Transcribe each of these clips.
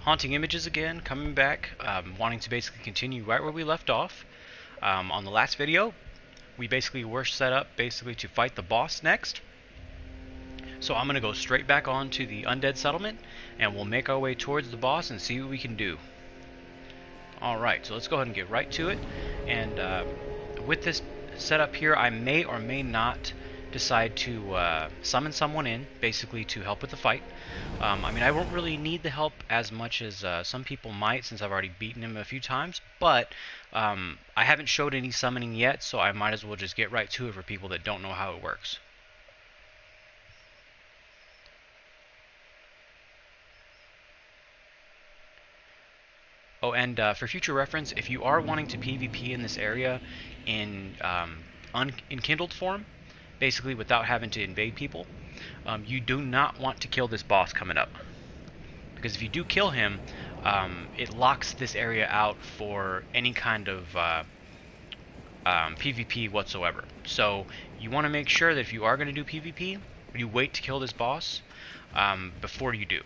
Haunting Images again, coming back, wanting to basically continue right where we left off. On the last video, we basically were set up to fight the boss next. So I'm going to go straight back on to the undead settlement, and we'll make our way towards the boss and see what we can do. Alright, so let's go ahead and get right to it. And with this setup here, I may or may not decide to summon someone in, basically to help with the fight. I mean, I won't really need the help as much as some people might, since I've already beaten him a few times, but I haven't showed any summoning yet, so I might as well just get right to it for people that don't know how it works. Oh, and for future reference, if you are wanting to PvP in this area in unkindled form, basically without having to invade people, you do not want to kill this boss coming up. Because if you do kill him, it locks this area out for any kind of PvP whatsoever. So you want to make sure that if you are going to do PvP, you wait to kill this boss before you do.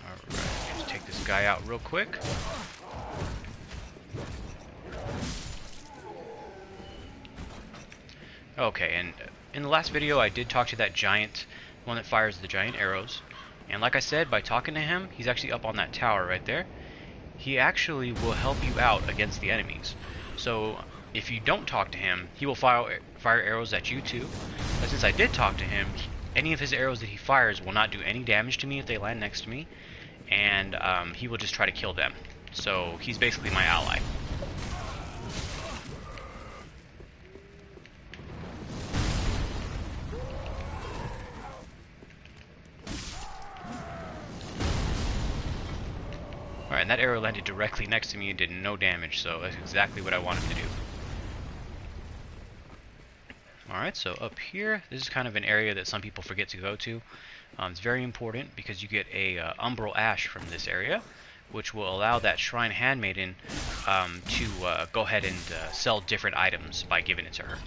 Alright, just take this guy out real quick. Okay, and in the last video I did talk to that giant, one that fires the giant arrows. And like I said, by talking to him, he's actually up on that tower right there. He actually will help you out against the enemies. So if you don't talk to him, he will fire arrows at you too. But since I did talk to him, any of his arrows that he fires will not do any damage to me if they land next to me. And he will just try to kill them. So he's basically my ally. Alright, and that arrow landed directly next to me and did no damage, so that's exactly what I wanted to do. Alright, so up here, this is kind of an area that some people forget to go to. It's very important because you get a umbral ash from this area, which will allow that shrine handmaiden to go ahead and sell different items by giving it to her.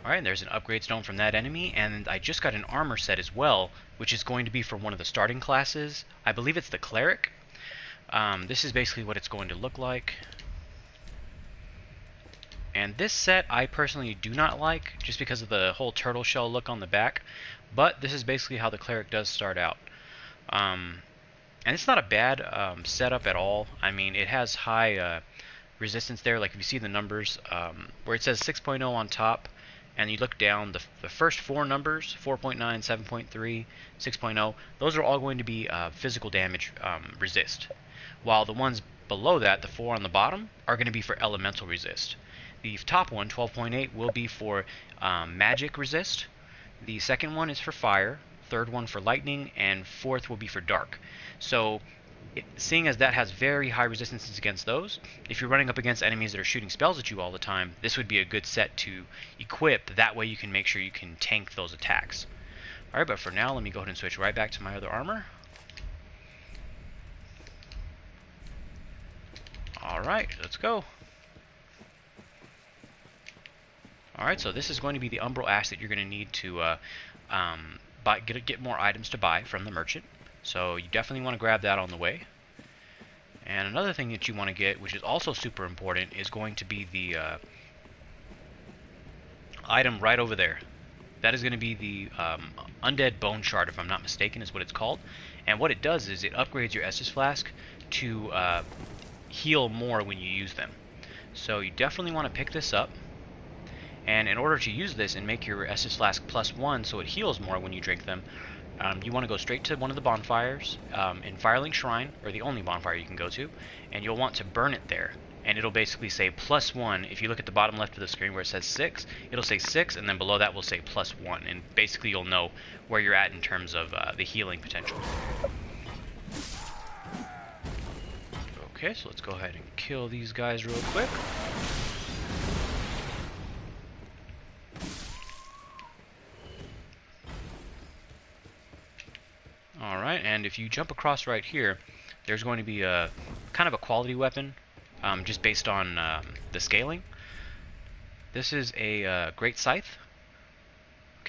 Alright, there's an upgrade stone from that enemy, and I just got an armor set as well, which is going to be for one of the starting classes. I believe it's the cleric. This is basically what it's going to look like. And this set I personally do not like, just because of the whole turtle shell look on the back. But this is basically how the cleric does start out. And it's not a bad setup at all. I mean, it has high resistance there. Like if you see the numbers, where it says 6.0 on top, and you look down, the first four numbers, 4.9, 7.3, 6.0, those are all going to be physical damage resist. While the ones below that, the 4 on the bottom, are going to be for elemental resist. The top one, 12.8, will be for magic resist. The second one is for fire, third one for lightning, and fourth will be for dark. So, seeing as that has very high resistances against those, if you're running up against enemies that are shooting spells at you all the time, this would be a good set to equip. That way you can make sure you can tank those attacks. Alright, but for now, let me go ahead and switch right back to my other armor. Alright, let's go. Alright, so this is going to be the umbral ash that you're going to need to get more items to buy from the merchant. So you definitely want to grab that on the way. And another thing that you want to get, which is also super important, is going to be the item right over there. That is going to be the Undead Bone Shard, if I'm not mistaken, is what it's called. And what it does is it upgrades your Estus Flask to heal more when you use them. So you definitely want to pick this up. And in order to use this and make your Estus Flask +1 so it heals more when you drink them, you want to go straight to one of the bonfires in Firelink Shrine, or the only bonfire you can go to, and you'll want to burn it there. And it'll basically say +1. If you look at the bottom left of the screen where it says 6, it'll say 6, and then below that will say +1. And basically you'll know where you're at in terms of the healing potential. Okay, so let's go ahead and kill these guys real quick. Alright, and if you jump across right here, there's going to be a kind of a quality weapon, just based on the scaling. This is a great scythe.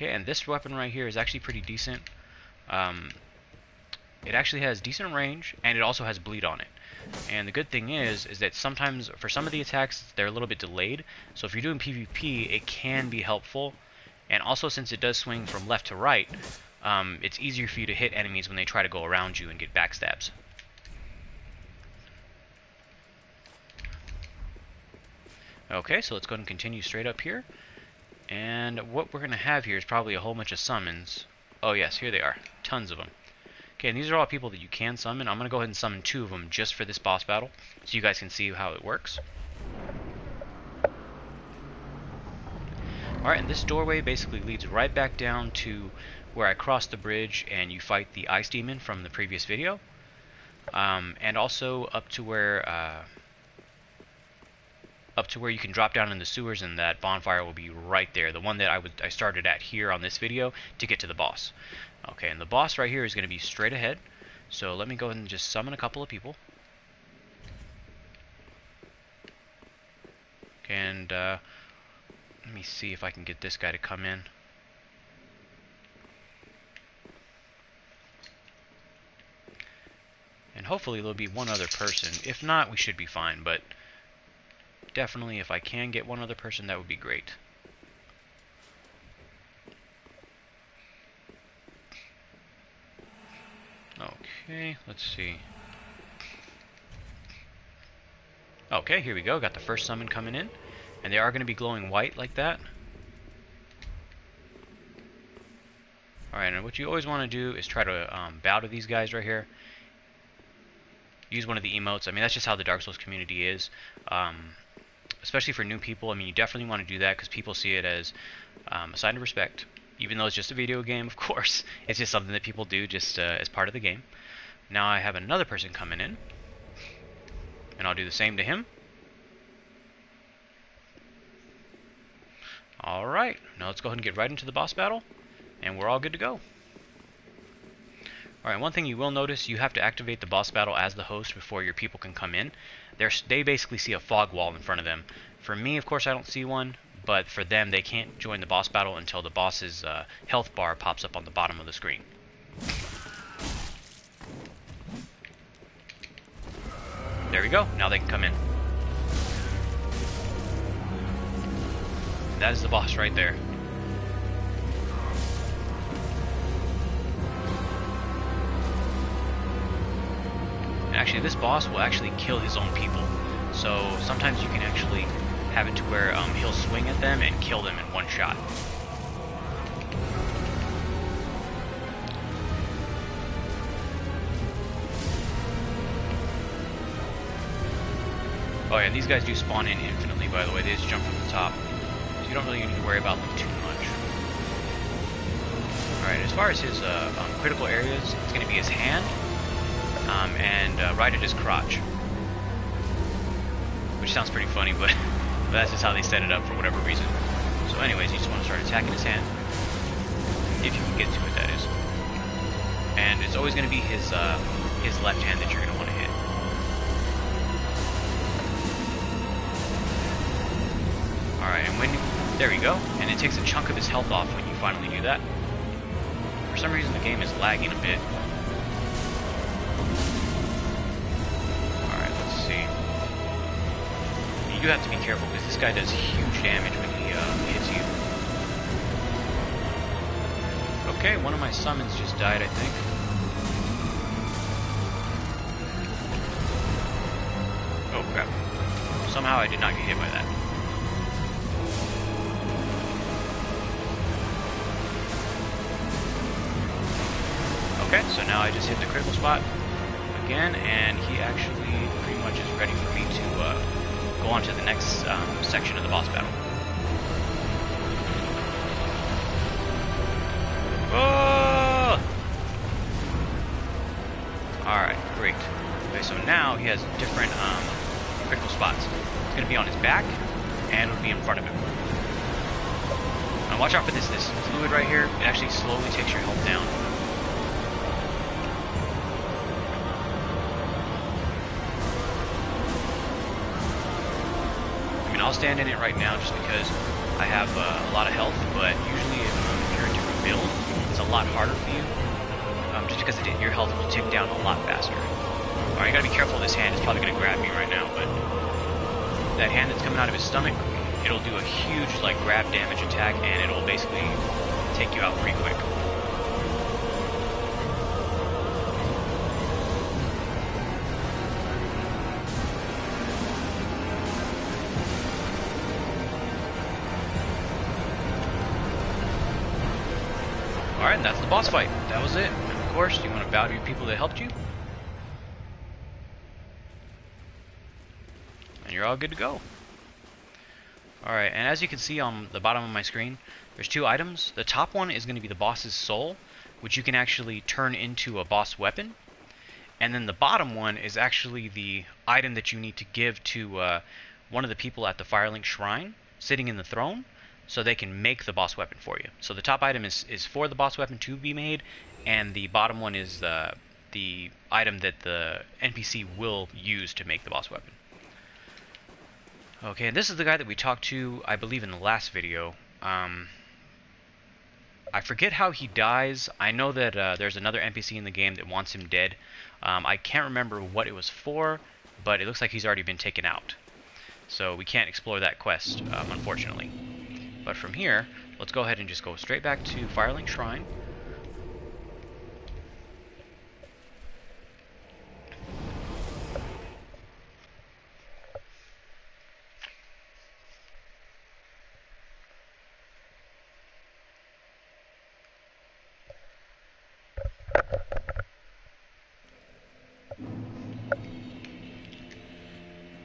Okay, and this weapon right here is actually pretty decent. It actually has decent range, and it also has bleed on it. And the good thing is that sometimes, for some of the attacks, they're a little bit delayed. So if you're doing PvP, it can be helpful. And also, since it does swing from left to right, it's easier for you to hit enemies when they try to go around you and get backstabs. Okay, so let's go ahead and continue straight up here. And what we're going to have here is probably a whole bunch of summons. Oh yes, here they are. Tons of them. Okay, and these are all people that you can summon. I'm going to go ahead and summon 2 of them just for this boss battle, so you guys can see how it works. Alright, and this doorway basically leads right back down to where I crossed the bridge and you fight the ice demon from the previous video. And also up to where you can drop down in the sewers, and that bonfire will be right there. The one that I started at here on this video to get to the boss. Okay, and the boss right here is going to be straight ahead. So let me go ahead and just summon a couple of people. Okay, and let me see if I can get this guy to come in. And hopefully there'll be one other person. If not, we should be fine, but definitely if I can get one other person, that would be great. Okay, let's see. Okay, here we go. Got the first summon coming in. And they are going to be glowing white like that. Alright, and what you always want to do is try to bow to these guys right here. Use one of the emotes. I mean, that's just how the Dark Souls community is. Especially for new people. I mean, you definitely want to do that because people see it as a sign of respect. Even though it's just a video game, of course. It's just something that people do just as part of the game. Now I have another person coming in. And I'll do the same to him. Alright, now let's go ahead and get right into the boss battle. And we're all good to go. Alright, one thing you will notice, you have to activate the boss battle as the host before your people can come in. They basically see a fog wall in front of them. For me, of course, I don't see one. But for them, they can't join the boss battle until the boss's health bar pops up on the bottom of the screen. There we go. Now they can come in. That is the boss right there. And actually, this boss will actually kill his own people. So sometimes you can actually have it to where he'll swing at them and kill them in one shot. Oh yeah, these guys do spawn in infinitely, by the way. They just jump from the top. So you don't really need to worry about them too much. Alright, as far as his critical areas, it's going to be his hand and right at his crotch. Which sounds pretty funny, but that's just how they set it up for whatever reason. So anyways, you just want to start attacking his hand. If you can get to it, that is. And it's always going to be his left hand that you're going to want to hit. Alright, and there we go. And it takes a chunk of his health off when you finally do that. For some reason the game is lagging a bit. Alright, let's see. You do have to be careful because this guy does huge damage when he hits you. Okay, one of my summons just died, I think. Oh crap. Somehow I did not get hit by that. Okay, so now I just hit the critical spot again, and he actually pretty much is ready for me to go on to the next section of the boss battle. Oh! Alright, great. Okay, so now he has different critical spots. It's going to be on his back, and it'll be in front of him. Now watch out for this fluid right here. It actually slowly takes your health down. I'll stand in it right now just because I have a lot of health, but usually if you're lot harder for you, just because your health will tick down a lot faster. Alright, you gotta be careful of this hand. It's probably gonna grab me right now, but that hand that's coming out of his stomach, it'll do a huge, like, grab damage attack, and it'll basically take you out pretty quick. Alright, and that's the boss fight. That was it. And of course, you want to bow to your people that helped you. And you're all good to go. Alright, and as you can see on the bottom of my screen, there's two items. The top one is going to be the boss's soul, which you can actually turn into a boss weapon. And then the bottom one is actually the item that you need to give to one of the people at the Firelink Shrine, sitting in the throne, so they can make the boss weapon for you. So the top item is for the boss weapon to be made, and the bottom one is the item that the NPC will use to make the boss weapon. Okay, and this is the guy that we talked to, I believe, in the last video. I forget how he dies. I know that there's another NPC in the game that wants him dead. I can't remember what it was for, but it looks like he's already been taken out. So we can't explore that quest, unfortunately. But from here, let's go ahead and just go straight back to Firelink Shrine.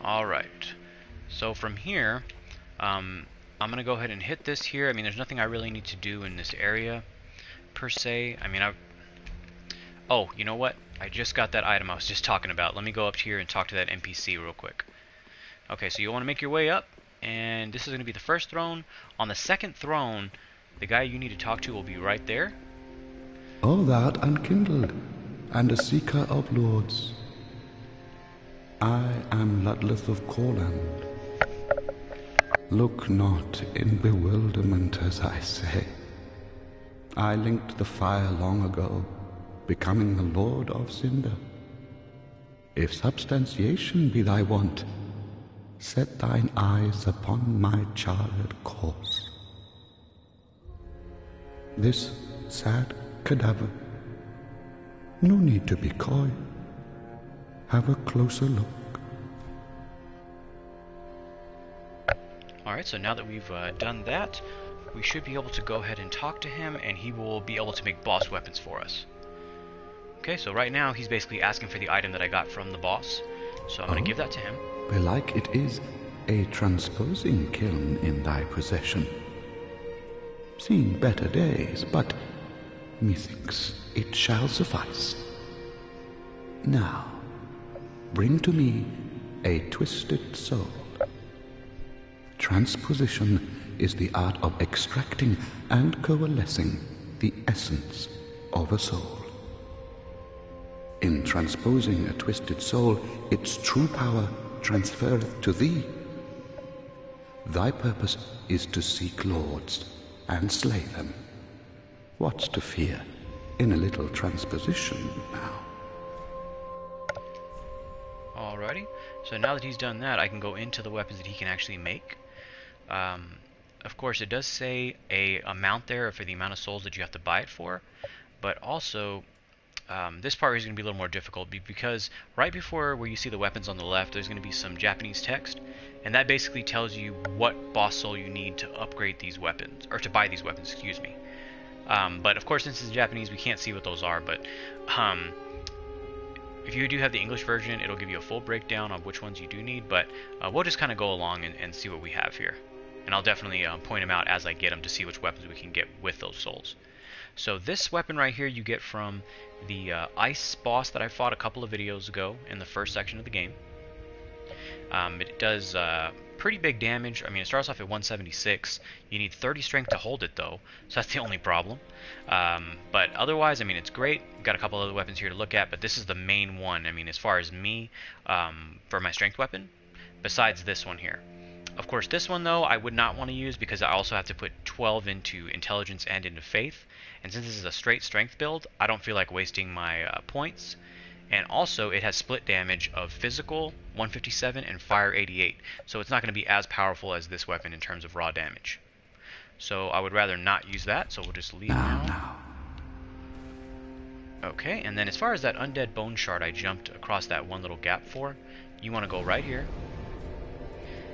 Alright, so from here, I'm going to go ahead and hit this here. I mean, there's nothing I really need to do in this area, per se. I mean, oh, you know what? I just got that item I was just talking about. Let me go up here and talk to that NPC real quick. Okay, so you want to make your way up, and this is going to be the first throne. On the second throne, the guy you need to talk to will be right there. O thou art unkindled, and a seeker of lords. I am Ludleth of Corland. Look not in bewilderment as I say. I linked the fire long ago, becoming the Lord of Cinder. If substantiation be thy want, set thine eyes upon my charred corse. This sad cadaver, no need to be coy. Have a closer look. Alright, so now that we've done that, we should be able to go ahead and talk to him, and he will be able to make boss weapons for us. Okay, so right now he's basically asking for the item that I got from the boss, so I'm going to give that to him. Belike it is a transposing kiln in thy possession. Seen better days, but methinks it shall suffice. Now, bring to me a twisted soul. Transposition is the art of extracting and coalescing the essence of a soul. In transposing a twisted soul, its true power transferreth to thee. Thy purpose is to seek lords and slay them. What's to fear in a little transposition now? Alrighty, so now that he's done that, I can go into the weapons that he can actually make. Of course, it does say a amount there for the amount of souls that you have to buy it for, but also this part is going to be a little more difficult because right before where you see the weapons on the left, there's going to be some Japanese text, and that basically tells you what boss soul you need to upgrade these weapons, or to buy these weapons, excuse me. But of course, since it's Japanese, we can't see what those are, but if you do have the English version, it'll give you a full breakdown of which ones you do need, but we'll just kind of go along and see what we have here. And I'll definitely point them out as I get them to see which weapons we can get with those souls. So this weapon right here you get from the ice boss that I fought a couple of videos ago in the first section of the game. It does pretty big damage. I mean, it starts off at 176. You need 30 strength to hold it, though, so that's the only problem. But otherwise, I mean, it's great. Got a couple other weapons here to look at, but this is the main one. I mean, as far as me, for my strength weapon, besides this one here. Of course, this one, though, I would not want to use because I also have to put 12 into intelligence and into faith. And since this is a straight strength build, I don't feel like wasting my points. And also, it has split damage of physical 157 and fire 88. So it's not going to be as powerful as this weapon in terms of raw damage. So I would rather not use that, so we'll just leave now. Okay, and then as far as that undead bone shard I jumped across that one little gap for, you want to go right here.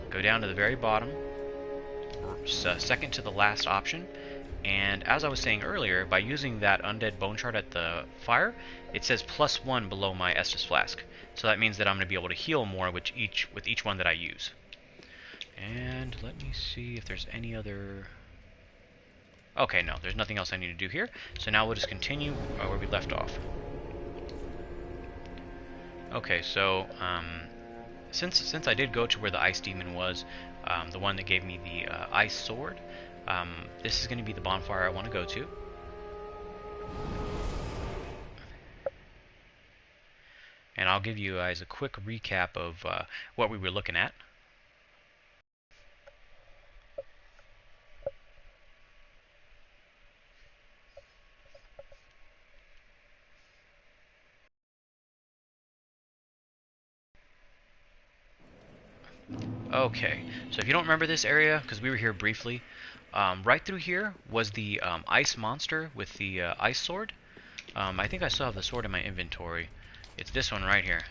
Go down to the very bottom, second to the last option, and as I was saying earlier, by using that undead bone shard at the fire, it says +1 below my Estus flask. So that means that I'm going to be able to heal more with each one that I use. And let me see if there's any other... Okay, no, there's nothing else I need to do here. So now we'll just continue where we left off. Okay, so since I did go to where the ice demon was, the one that gave me the ice sword, this is going to be the bonfire I want to go to. And I'll give you guys a quick recap of what we were looking at. Okay, so if you don't remember this area, because we were here briefly, right through here was the ice monster with the ice sword. I think I still have the sword in my inventory. It's this one right here.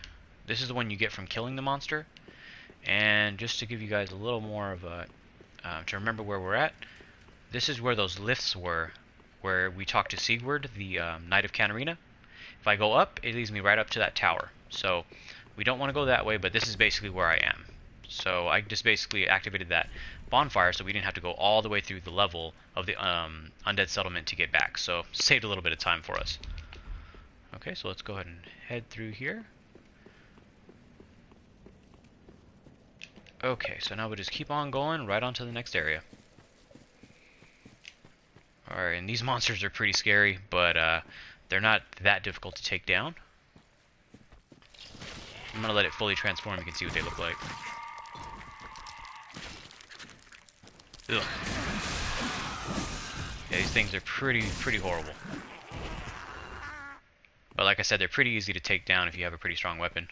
This is the one you get from killing the monster. And just to give you guys a little more of a, to remember where we're at, this is where those lifts were, where we talked to Sigurd, the Knight of Catarina. If I go up, it leads me right up to that tower. So we don't want to go that way, but this is basically where I am. So I just basically activated that bonfire so we didn't have to go all the way through the level of the undead settlement to get back. So saved a little bit of time for us. Okay, so let's go ahead and head through here. Okay, so now we'll just keep on going right on to the next area. Alright, and these monsters are pretty scary, but they're not that difficult to take down. I'm gonna let it fully transform, you can see what they look like. Ugh. Yeah, these things are pretty horrible. But like I said, they're pretty easy to take down if you have a pretty strong weapon.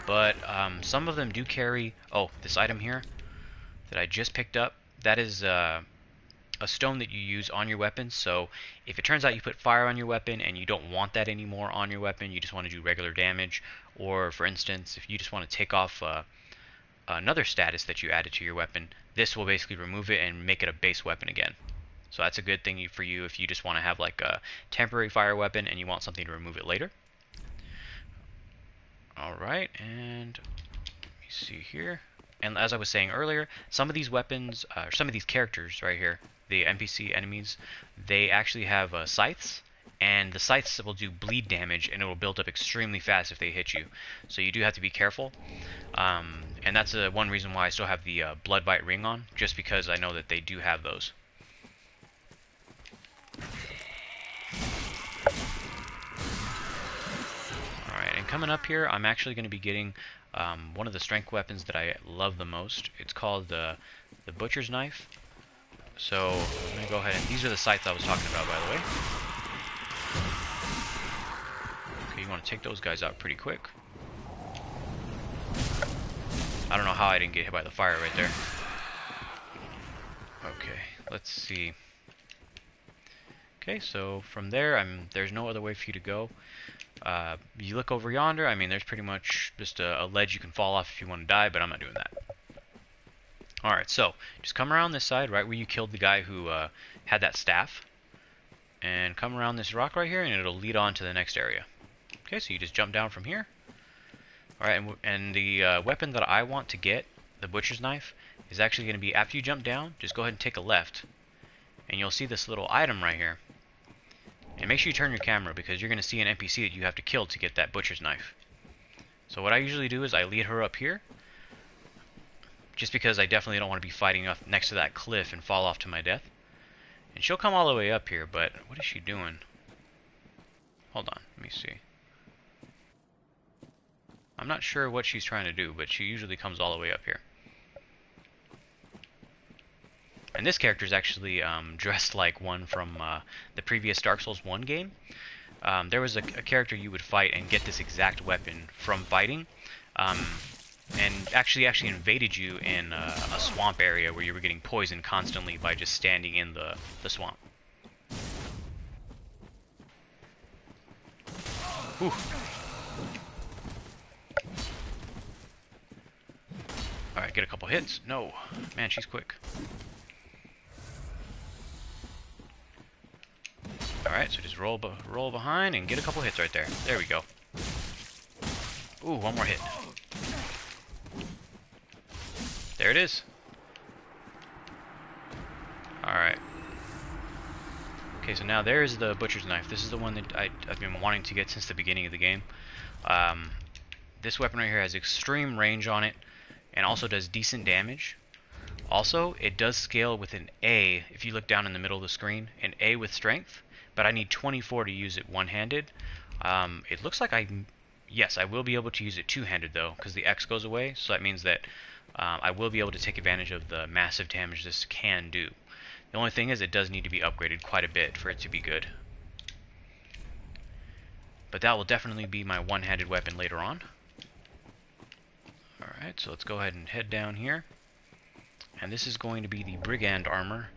But some of them do carry... Oh, this item here that I just picked up, that is a stone that you use on your weapon. So if it turns out you put fire on your weapon and you don't want that anymore on your weapon, you just want to do regular damage, or for instance, if you just want to take off another status that you added to your weapon, this will basically remove it and make it a base weapon again. So that's a good thing for you if you just want to have like a temporary fire weapon and you want something to remove it later. Alright, and let me see here. And as I was saying earlier, some of these weapons, some of these characters right here, the NPC enemies, they actually have scythes, and the scythes will do bleed damage, and it will build up extremely fast if they hit you. So you do have to be careful, and that's one reason why I still have the blood bite ring on, just because I know that they do have those. Alright, and coming up here, I'm actually going to be getting one of the strength weapons that I love the most. It's called the Butcher's Knife. So I'm going to go ahead and... These are the scythes I was talking about, by the way. Okay, you want to take those guys out pretty quick. I don't know how I didn't get hit by the fire right there. Okay, let's see. Okay, so from there, there's no other way for you to go. You look over yonder, I mean, there's pretty much just a ledge you can fall off if you want to die, but I'm not doing that. Alright, so, just come around this side, right where you killed the guy who had that staff. And come around this rock right here, and it'll lead on to the next area. Okay, so you just jump down from here. Alright, and the weapon that I want to get, the Butcher's Knife, is actually going to be, after you jump down, just go ahead and take a left. And you'll see this little item right here. And make sure you turn your camera, because you're going to see an NPC that you have to kill to get that Butcher's Knife. So what I usually do is I lead her up here, just because I definitely don't want to be fighting up next to that cliff and fall off to my death. And she'll come all the way up here, but what is she doing? Hold on, let me see. I'm not sure what she's trying to do, but she usually comes all the way up here. And this character is actually dressed like one from the previous Dark Souls 1 game. There was a character you would fight and get this exact weapon from fighting, and actually invaded you in a swamp area where you were getting poisoned constantly by just standing in the swamp. Whew. Alright, get a couple hits. No. Man, she's quick. Alright, so just roll behind and get a couple hits right there. There we go. Ooh, one more hit. There it is. Alright. Okay, so now there's the butcher's knife. This is the one that I've been wanting to get since the beginning of the game. This weapon right here has extreme range on it, and also does decent damage. Also, it does scale with an A, if you look down in the middle of the screen, an A with strength, but I need 24 to use it one-handed. It looks like yes, I will be able to use it two-handed though, because the X goes away, so that means that I will be able to take advantage of the massive damage this can do. The only thing is it does need to be upgraded quite a bit for it to be good. But that will definitely be my one-handed weapon later on. Alright, so let's go ahead and head down here. And this is going to be the Brigand armor.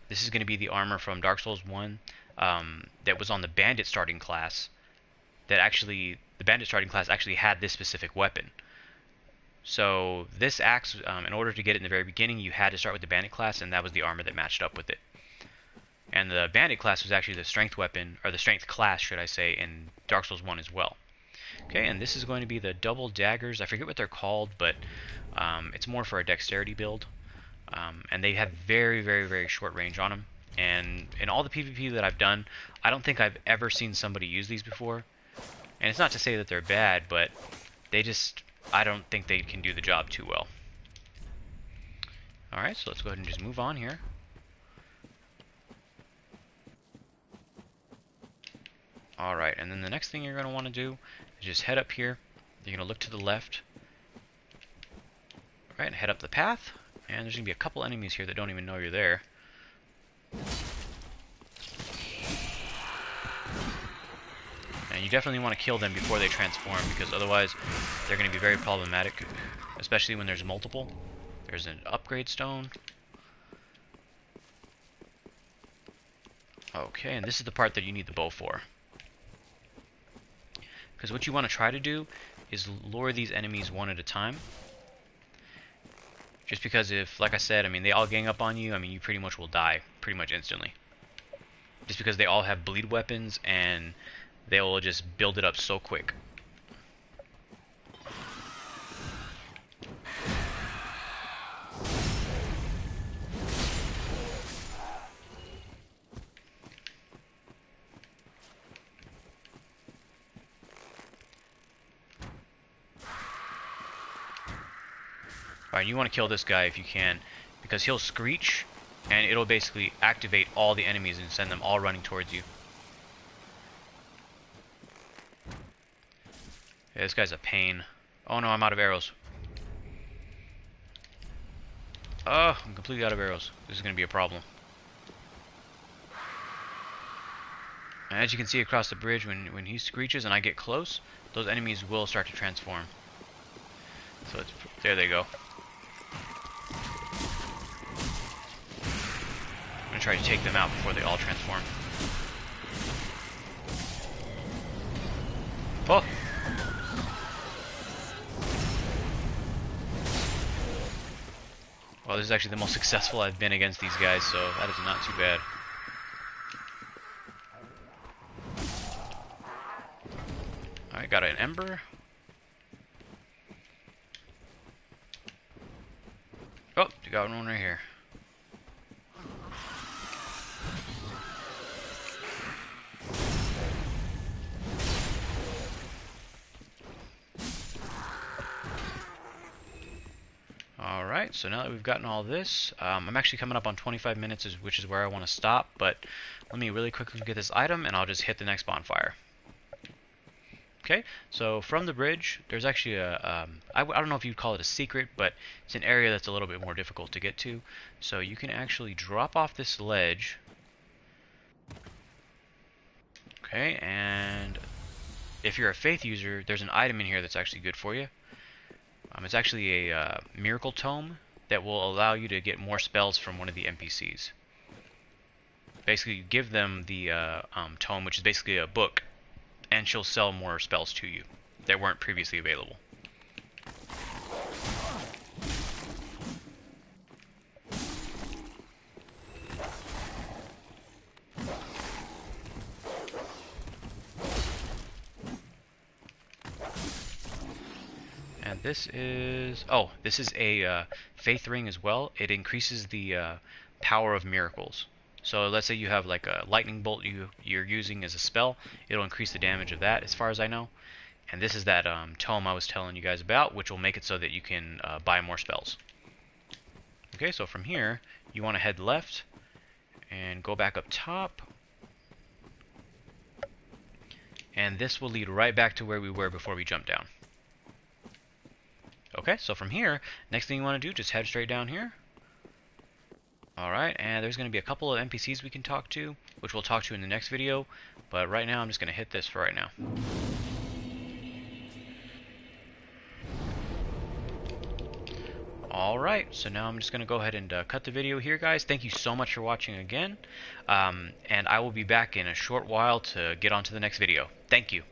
This is going to be the armor from Dark Souls 1 that was on the Bandit starting class. The Bandit starting class actually had this specific weapon. So this axe, in order to get it in the very beginning, you had to start with the Bandit class, and that was the armor that matched up with it. And the Bandit class was actually the strength weapon, or the strength class, should I say, in Dark Souls 1 as well. Okay, and this is going to be the double daggers. I forget what they're called, but it's more for a dexterity build. And they have very, very, very short range on them. And in all the PvP that I've done, I don't think I've ever seen somebody use these before. And it's not to say that they're bad, but I don't think they can do the job too well. Alright, so let's go ahead and just move on here. Alright, and then the next thing you're going to want to do is just head up here. You're going to look to the left. Alright, and head up the path. And there's going to be a couple enemies here that don't even know you're there. And you definitely want to kill them before they transform, because otherwise they're going to be very problematic, especially when there's multiple. There's an upgrade stone. Okay, and this is the part that you need the bow for. Because what you want to try to do is lure these enemies one at a time. Just because if, like I said, I mean, they all gang up on you, I mean, you pretty much will die pretty much instantly. Just because they all have bleed weapons, and they will just build it up so quick. Alright, you want to kill this guy if you can, because he'll screech, and it'll basically activate all the enemies and send them all running towards you. Yeah, this guy's a pain. Oh no, I'm out of arrows. Oh, I'm completely out of arrows. This is going to be a problem. And as you can see across the bridge, when he screeches and I get close, those enemies will start to transform. So there they go. I'm going to try to take them out before they all transform. Oh! Well, this is actually the most successful I've been against these guys, so that is not too bad. Alright, got an ember. Oh, you got one right here. Alright, so now that we've gotten all this, I'm actually coming up on 25 minutes, which is where I want to stop, but let me really quickly get this item, and I'll just hit the next bonfire. Okay, so from the bridge, there's actually I don't know if you'd call it a secret, but it's an area that's a little bit more difficult to get to. So you can actually drop off this ledge. Okay, and if you're a faith user, there's an item in here that's actually good for you. It's actually a miracle tome that will allow you to get more spells from one of the NPCs. Basically, you give them the tome, which is basically a book, and she'll sell more spells to you that weren't previously available. And this is a faith ring as well. It increases the power of miracles. So let's say you have like a lightning bolt you're using as a spell, it'll increase the damage of that, as far as I know. And this is that tome I was telling you guys about, which will make it so that you can buy more spells. Okay, so from here, you want to head left and go back up top. And this will lead right back to where we were before we jumped down. Okay, so from here, next thing you want to do, just head straight down here. Alright, and there's going to be a couple of NPCs we can talk to, which we'll talk to in the next video, but right now I'm just going to hit this for right now. Alright, so now I'm just going to go ahead and cut the video here, guys. Thank you so much for watching again, and I will be back in a short while to get on to the next video. Thank you.